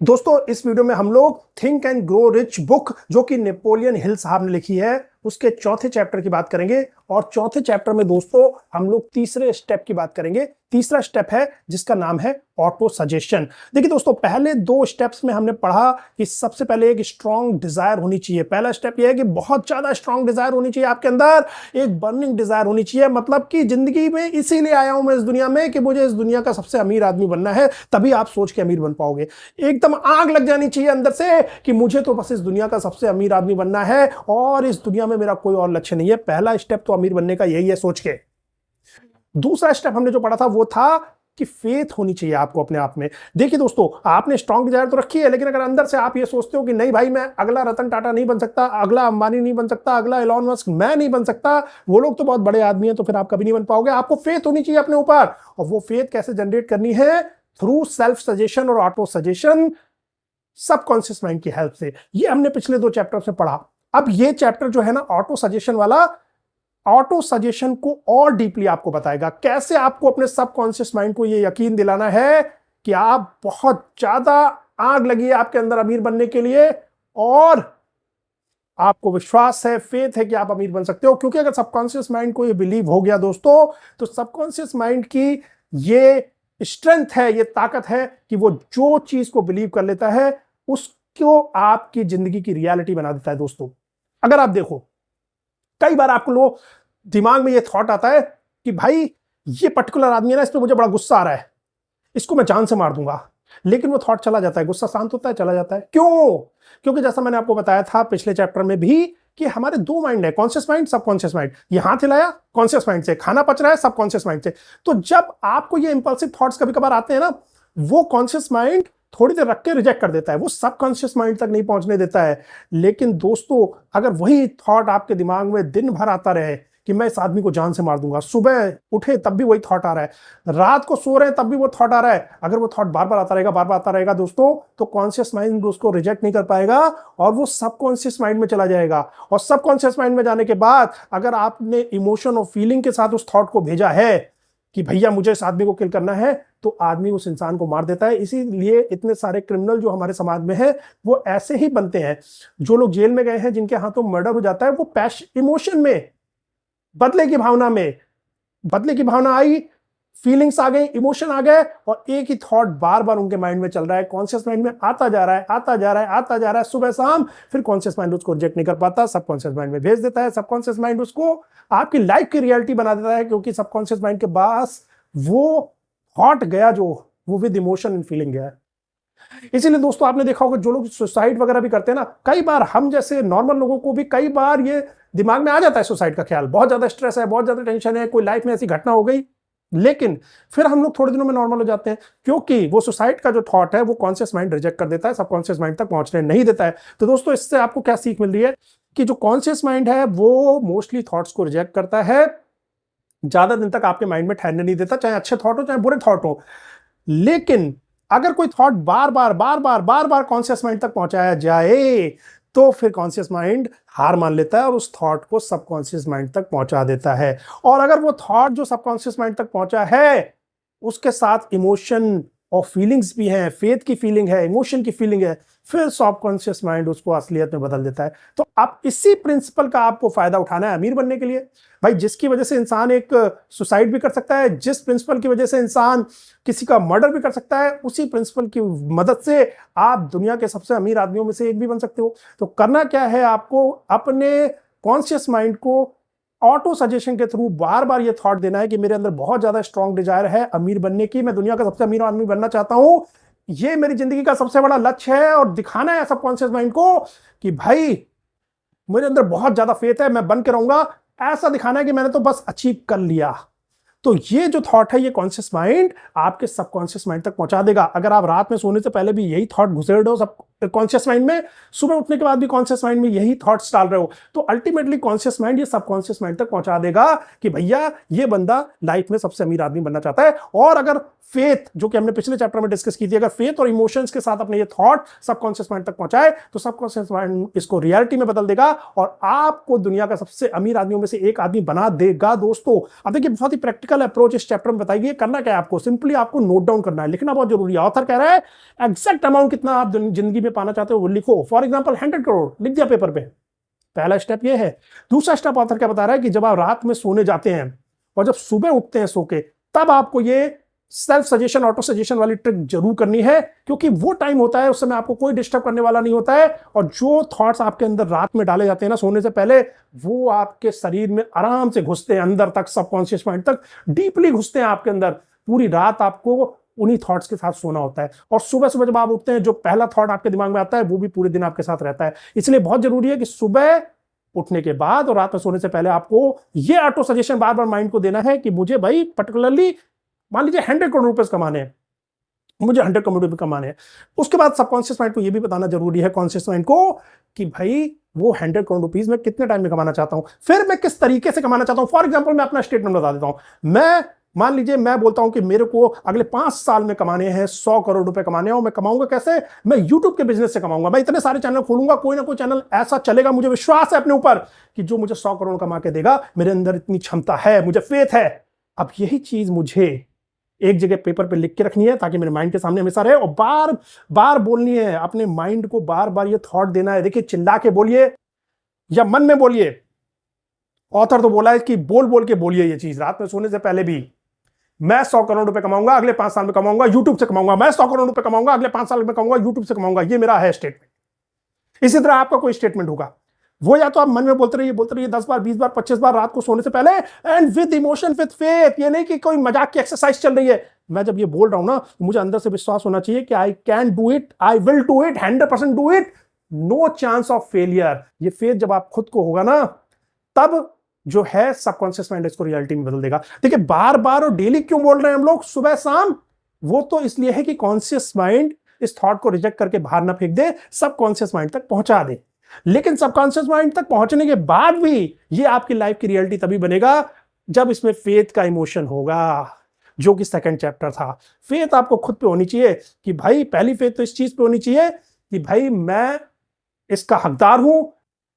दोस्तों इस वीडियो में हम लोग think and grow rich book जो कि नेपोलियन हिल साहब ने लिखी है उसके चौथे चैप्टर की बात करेंगे। और चौथे चैप्टर में दोस्तों हम लोग तीसरे स्टेप की बात करेंगे। तीसरा स्टेप है जिसका नाम है ऑटो सजेशन। देखिए दोस्तों, पहले दो स्टेप्स में हमने पढ़ा कि सबसे पहले एक स्ट्रॉन्ग डिजायर होनी चाहिए। पहला स्टेप यह है कि बहुत ज्यादा स्ट्रॉन्ग डिजायर होनी चाहिए आपके अंदर, एक बर्निंग डिजायर होनी चाहिए। मतलब कि जिंदगी में इसीलिए आया हूं मैं इस दुनिया में कि मुझे इस दुनिया का सबसे अमीर आदमी बनना है, तभी आप सोच के अमीर बन पाओगे। एकदम आग लग जानी चाहिए अंदर से कि मुझे तो बस इस दुनिया का सबसे अमीर आदमी बनना है और इस दुनिया में मेरा कोई और लक्ष्य नहीं है। पहला स्टेप तो अमीर बनने का यही है सोच के। दूसरा स्टेप हमने जो पढ़ा था वो था कि फेथ होनी चाहिए आपको अपने आप में। देखिए दोस्तों, आपने स्ट्रॉन्ग डिजायर तो रखी है, लेकिन अगर अंदर से आप ये सोचते हो कि नहीं भाई, मैं अगला रतन टाटा नहीं बन सकता, अगला अंबानी नहीं बन सकता, अगला एलॉन मस्क मैं नहीं बन सकता, वो लोग तो बहुत बड़े आदमी हैं, तो फिर आप कभी नहीं बन पाओगे। आपको फेथ होनी चाहिए अपने ऊपर। और वो फेथ कैसे जनरेट करनी है? थ्रू सेल्फ सजेशन और ऑटो सजेशन, सबकॉन्शियस माइंड की हेल्प से। ये हमने पिछले दो चैप्टर में पढ़ा। अब ये चैप्टर जो है ना ऑटो सजेशन वाला, ऑटो सजेशन को और डीपली आपको बताएगा कैसे आपको अपने सबकॉन्शियस माइंड को ये यकीन दिलाना है कि आप बहुत ज्यादा आग लगी है आपके अंदर अमीर बनने के लिए, और आपको विश्वास है, फेथ है कि आप अमीर बन सकते हो। क्योंकि अगर सबकॉन्शियस माइंड को ये बिलीव हो गया दोस्तों, तो सबकॉन्शियस माइंड की ये स्ट्रेंथ है, ये ताकत है कि वो जो चीज को बिलीव कर लेता है उसको आपकी जिंदगी की रियलिटी बना देता है। दोस्तों अगर आप देखो, कई बार आपको लोग दिमाग में ये थॉट आता है कि भाई ये पर्टिकुलर आदमी है ना, इस पे मुझे बड़ा गुस्सा आ रहा है, इसको मैं जान से मार दूंगा। लेकिन वो थॉट चला जाता है, गुस्सा शांत होता है, चला जाता है। क्यों? क्योंकि जैसा मैंने आपको बताया था पिछले चैप्टर में भी कि हमारे दो माइंड है, कॉन्शियस माइंड, सबकॉन्शियस माइंड। ये हाथ हिलाया कॉन्शियस माइंड से, खाना पच रहा है सबकॉन्शियस माइंड से। तो जब आपको ये इंपल्सिव थॉट्स कभी कभार आते हैं ना, वो कॉन्शियस माइंड थोड़ी देर रख के रिजेक्ट कर देता है, वो सबकॉन्शियस माइंड तक नहीं पहुंचने देता है। लेकिन दोस्तों अगर वही थॉट आपके दिमाग में दिन भर आता रहे कि मैं इस आदमी को जान से मार दूंगा, सुबह उठे तब भी वही थॉट आ रहा है, रात को सो रहे हैं तब भी वो थॉट आ रहा है, अगर वो थॉट बार बार आता रहेगा, बार बार आता रहेगा दोस्तों, तो कॉन्शियस माइंड उसको रिजेक्ट नहीं कर पाएगा और वो सबकॉन्शियस माइंड में चला जाएगा। और सबकॉन्शियस माइंड में जाने के बाद अगर आपने इमोशन और फीलिंग के साथ उस थॉट को भेजा है कि भैया मुझे इस आदमी को किल करना है, तो आदमी उस इंसान को मार देता है। इसीलिए इतने सारे क्रिमिनल जो हमारे समाज में है वो ऐसे ही बनते हैं। जो लोग जेल में गए हैं, जिनके हाथों मर्डर हो जाता है, वो इमोशन में, बदले की भावना में, बदले की भावना आई, फीलिंग्स आ गई, इमोशन आ गए, और एक ही थॉट बार बार उनके माइंड में चल रहा है, कॉन्शियस माइंड में आता जा रहा है, आता जा रहा है, आता जा रहा है, सुबह शाम। फिर कॉन्शियस माइंड उसको रिजेक्ट नहीं कर पाता, सबकॉन्शियस माइंड में भेज देता है। सबकॉन्शियस माइंड उसको आपकी लाइफ की रियलिटी बना देता है, क्योंकि सबकॉन्शियस माइंड के पास वो थॉट गया जो वो विद इमोशन एंड फीलिंग गया। इसीलिए दोस्तों आपने देखा होगा जो लोग सुसाइड वगैरह भी करते हैं ना, कई बार हम जैसे नॉर्मल लोगों को भी कई बार ये दिमाग में आ जाता है सुसाइड का ख्याल, बहुत ज्यादा स्ट्रेस है, बहुत ज्यादा टेंशन है, कोई लाइफ में ऐसी घटना हो गई, लेकिन फिर हम लोग थोड़े दिनों में नॉर्मल हो जाते हैं, क्योंकि वो सुसाइड का जो थॉट है वो कॉन्शियस माइंड रिजेक्ट कर देता है, सबकॉन्शियस माइंड तक पहुंचने नहीं देता है। तो दोस्तों इससे आपको क्या सीख मिल रही है कि जो कॉन्शियस माइंड है वो मोस्टली थॉट्स को रिजेक्ट करता है, ज्यादा दिन तक आपके माइंड में ठहरने नहीं देता, चाहे अच्छे थॉट हो चाहे बुरे थॉट हो। लेकिन अगर कोई थॉट बार बार बार बार बार बार कॉन्शियस माइंड तक पहुंचाया जाए, तो फिर कॉन्शियस माइंड हार मान लेता है और उस थॉट को सबकॉन्शियस माइंड तक पहुंचा देता है। और अगर वो थॉट जो सबकॉन्शियस माइंड तक पहुंचा है उसके साथ इमोशन और फीलिंग्स भी हैं, फेथ की फीलिंग है, इमोशन की फीलिंग है, फिर सबकॉन्शियस माइंड उसको असलियत में बदल देता है। तो आप इसी प्रिंसिपल का आपको फायदा उठाना है अमीर बनने के लिए। भाई जिसकी वजह से इंसान एक सुसाइड भी कर सकता है, जिस प्रिंसिपल की वजह से इंसान किसी का मर्डर भी कर सकता है, उसी प्रिंसिपल की मदद से आप दुनिया के सबसे अमीर आदमियों में से एक भी बन सकते हो। तो करना क्या है, आपको अपने कॉन्शियस माइंड को ऑटो सजेशन के थ्रू बार बार ये थॉट देना है कि मेरे अंदर बहुत ज्यादा स्ट्रॉन्ग डिजायर है अमीर बनने की, मैं दुनिया का सबसे अमीर आदमी बनना चाहता हूं, ये मेरी जिंदगी का सबसे बड़ा लक्ष्य है। और दिखाना है सबकॉन्शियस माइंड को कि भाई मेरे अंदर बहुत ज्यादा फेथ है, मैं बन के रहूंगा, ऐसा दिखाना है कि मैंने तो बस अचीव कर लिया। तो ये जो थॉट है ये कॉन्शियस माइंड आपके सबकॉन्शियस माइंड तक पहुंचा देगा। अगर आप रात में सोने से पहले भी यही थॉट घुसेड़ दो सब कॉन्शियस माइंड में, सुबह उठने के बाद भी कॉन्शियस माइंड में यही थॉट्स डाल रहे हो, तो अल्टीमेटली कॉन्शियस माइंड ये सबकॉन्शियस माइंड तक पहुंचा देगा कि भैया ये बंदा लाइफ में सबसे अमीर आदमी बनना चाहता है। और अगर फेथ, जो कि हमने पिछले चैप्टर में डिस्कस की थी, अगर फेथ और इमोशंस के साथ अपने ये थॉट सबकॉन्शियस माइंड तक पहुंचाए तो सबकॉन्शियस माइंड इसको रियलिटी में बदल देगा और आपको दुनिया का सबसे अमीर आदमियों में से एक आदमी बना देगा दोस्तों। अब देखिए, बहुत ही प्रैक्टिकल अप्रोच इस चैप्टर में बताई गई है। करना क्या है आपको, सिंपली आपको नोट डाउन करना है, लिखना बहुत जरूरी है। ऑथर कह रहा है एग्जैक्ट अमाउंट कितना आप जिंदगी में पाना चाहते हो वो लिखो। फॉर एग्जाम्पल 100 करोड़ लिख दिया पेपर पे, पहला स्टेप ये है। दूसरा स्टेप ऑथर क्या बता रहा है कि जब आप रात में सोने जाते हैं और जब सुबह उठते हैं सो के, तब आपको ये सेल्फ सजेशन, ऑटो सजेशन वाली ट्रिक जरूर करनी है, क्योंकि वो टाइम होता है उस समय आपको कोई डिस्टर्ब करने वाला नहीं होता है और जो थॉट्स आपके अंदर रात में डाले जाते हैं ना सोने से पहले, वो आपके शरीर में आराम से घुसते हैं अंदर तक, सबकॉन्शियस माइंड तक डीपली घुसते हैं आपके अंदर। पूरी रात आपको उन्हीं थॉट्स के साथ सोना होता है और सुबह सुबह जब आप उठते हैं जो पहला थॉट आपके दिमाग में आता है वो भी पूरे दिन आपके साथ रहता है। इसलिए बहुत जरूरी है कि सुबह उठने के बाद और रात में सोने से पहले आपको ये ऑटो सजेशन बार बार माइंड को देना है कि मुझे भाई पर्टिकुलरली मान लीजिए 100 करोड़ रुपए कमाने हैं, मुझे 100 करोड़ रुपए कमाने हैं। उसके बाद सबकॉन्शियस माइंड को यह भी बताना जरूरी है, कॉन्शियस माइंड को, कि भाई वो 100 करोड़ रुपीज में कितने टाइम में कमाना चाहता हूं, फिर मैं किस तरीके से कमाना चाहता हूं। फॉर एग्जाम्पल मैं अपना स्टेटमेंट बता देता हूं। मैं मान लीजिए मैं बोलता हूं कि मेरे को अगले 5 साल में कमाने हैं 100 करोड़ रुपए कमाने हैं। और मैं कमाऊंगा कैसे, मैं यूट्यूब के बिजनेस से कमाऊंगा। मैं इतने सारे चैनल खोलूंगा, कोई ना कोई चैनल ऐसा चलेगा, मुझे विश्वास है अपने ऊपर कि जो मुझे 100 करोड़ कमा के देगा। मेरे अंदर इतनी क्षमता है, मुझे फेथ है। अब यही चीज मुझे एक जगह पेपर पे लिख के रखनी है ताकि मेरे माइंड के सामने हमेशा रहे और बार बार बोलनी है। अपने माइंड को बार बार ये थॉट देना है। देखिए, चिल्ला के बोलिए या मन में बोलिए। ऑथर तो बोला है कि बोल बोल के बोलिए ये चीज रात में सोने से पहले भी। मैं 100 करोड़ रुपए कमाऊंगा, अगले 5 साल में कमाऊंगा, यूट्यूब से कमाऊंगा। मैं 100 करोड़ रुपए कमाऊंगा, अगले 5 साल में कमाऊंगा, यूट्यूब से कमाऊंगा। ये मेरा है स्टेटमेंट। इसी तरह आपका कोई स्टेटमेंट होगा, वो या तो आप मन में बोलते रहिए 10 बार, 20 बार, 25 बार रात को सोने से पहले, and with emotion, with faith. ये नहीं कि कोई मजाक की एक्सरसाइज चल रही है। मैं जब ये बोल रहा हूं ना, तो मुझे अंदर से विश्वास होना चाहिए कि I can do it, I will do it, 100% do it, no chance of failure. ये फेथ जब आप खुद को होगा ना, तब जो है सबकॉन्शियस माइंड इसको रियलिटी में बदल देगा। देखिए, बार बार और डेली क्यों बोल रहे हैं हम लोग सुबह शाम, वो तो इसलिए है कि कॉन्शियस माइंड इस थॉट को रिजेक्ट करके बाहर ना फेंक दे, सबकॉन्शियस माइंड तक पहुंचा दे। लेकिन सबकॉन्शियस माइंड तक पहुंचने के बाद भी ये आपकी लाइफ की रियलिटी तभी बनेगा जब इसमें फेथ का इमोशन होगा, जो कि सेकंड चैप्टर था। फेथ आपको खुद पे होनी चाहिए कि भाई, पहली फेथ तो इस चीज पे होनी चाहिए कि भाई मैं इसका हकदार हूं,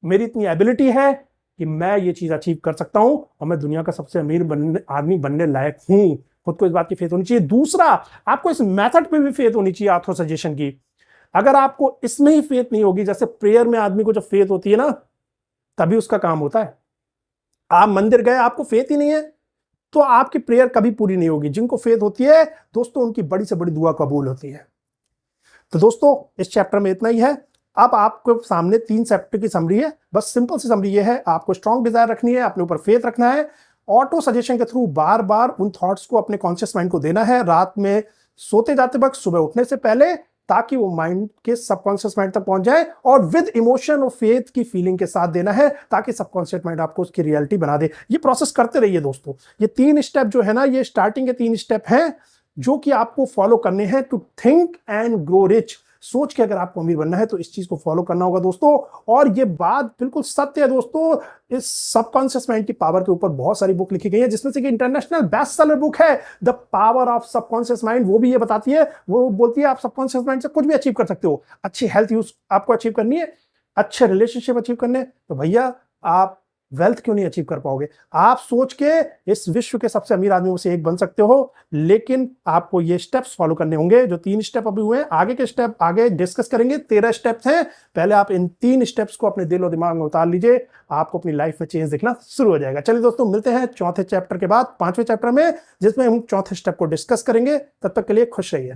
मेरी इतनी एबिलिटी है कि मैं ये चीज अचीव कर सकता हूं और मैं दुनिया का सबसे अमीर आदमी बनने लायक हूं। खुद को इस बात की फेथ होनी चाहिए। दूसरा, आपको इस मेथड पे भी फेथ होनी चाहिए, ऑथर सजेशन की। अगर आपको इसमें ही फेथ नहीं होगी, जैसे प्रेयर में आदमी को जब फेथ होती है ना, तभी उसका काम होता है। आप मंदिर गए, आपको फेथ ही नहीं है, तो आपकी प्रेयर कभी पूरी नहीं होगी। जिनको फेथ होती है दोस्तों, उनकी बड़ी से बड़ी दुआ कबूल होती है। तो दोस्तों, इस चैप्टर में इतना ही है। अब आपके सामने 3 चैप्टर की समरी है। बस सिंपल सी समरी ये है, आपको स्ट्रॉन्ग डिजायर रखनी है, अपने ऊपर फेथ रखना है, ऑटो सजेशन के थ्रू बार बार उन थॉट्स को अपने कॉन्शियस माइंड को देना है रात में सोते जाते वक्त, सुबह उठने से पहले, ताकि वो माइंड के सबकॉन्शियस माइंड तक पहुंच जाए, और विद इमोशन और फेथ की फीलिंग के साथ देना है ताकि सबकॉन्शियस माइंड आपको उसकी रियलिटी बना दे। ये प्रोसेस करते रहिए दोस्तों। ये 3 स्टेप जो है ना, ये स्टार्टिंग के 3 स्टेप हैं जो कि आपको फॉलो करने हैं to think and grow rich. सोच के अगर आपको अमीर बनना है तो इस चीज को फॉलो करना होगा दोस्तों। और ये बात बिल्कुल सत्य है दोस्तों। इस सबकॉन्शियस माइंड की पावर के ऊपर बहुत सारी बुक लिखी गई है, जिसमें से कि इंटरनेशनल बेस्ट सेलर बुक है the power of subconscious mind, वो भी ये बताती है, वो बोलती है आप सबकॉन्शियस माइंड से कुछ भी अचीव कर सकते हो। अच्छी हेल्थ यूज आपको अचीव करनी है, अच्छे रिलेशनशिप अचीव करने, तो भैया आप वेल्थ क्यों नहीं अचीव कर पाओगे। आप सोच के इस विश्व के सबसे अमीर आदमियों से एक बन सकते हो, लेकिन आपको ये स्टेप्स फॉलो करने होंगे। जो 3 स्टेप अभी हुए हैं, आगे के स्टेप आगे डिस्कस करेंगे। 13 स्टेप्स हैं। पहले आप इन 3 स्टेप्स को अपने दिल और दिमाग में उतार लीजिए, आपको अपनी लाइफ में चेंज दिखना शुरू हो जाएगा। चलिए दोस्तों, मिलते हैं चौथे चैप्टर के बाद 5वें चैप्टर में, जिसमें हम चौथे स्टेप को डिस्कस करेंगे। तब तक के लिए खुश रहिए।